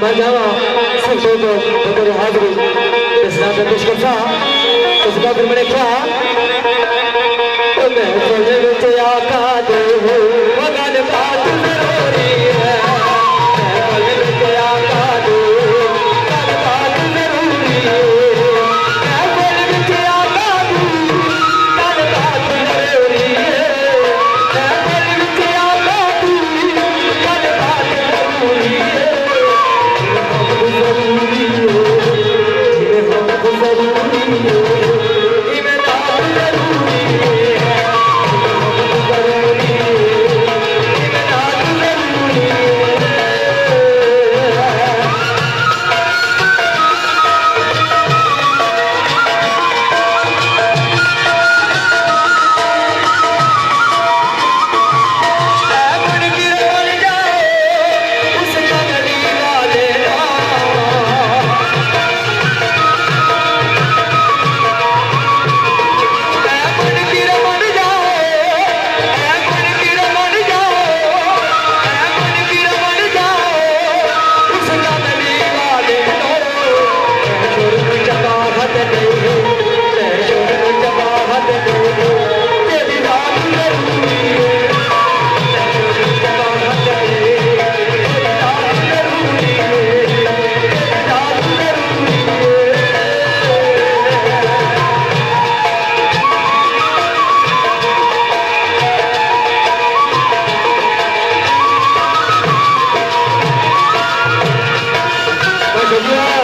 मैं जावा सिर्फ तो तेरे हाजिरी इस नाम पे पेश करता उसका फिर मैंने क्या मैं चले विच आका दे हो मगन बात जरूरी है मैं चले विच आका दे मगन बात जरूरी है मैं चले विच आका दे मगन बात जरूरी है मैं चले विच आका दे मगन बात जरूरी है Yeah.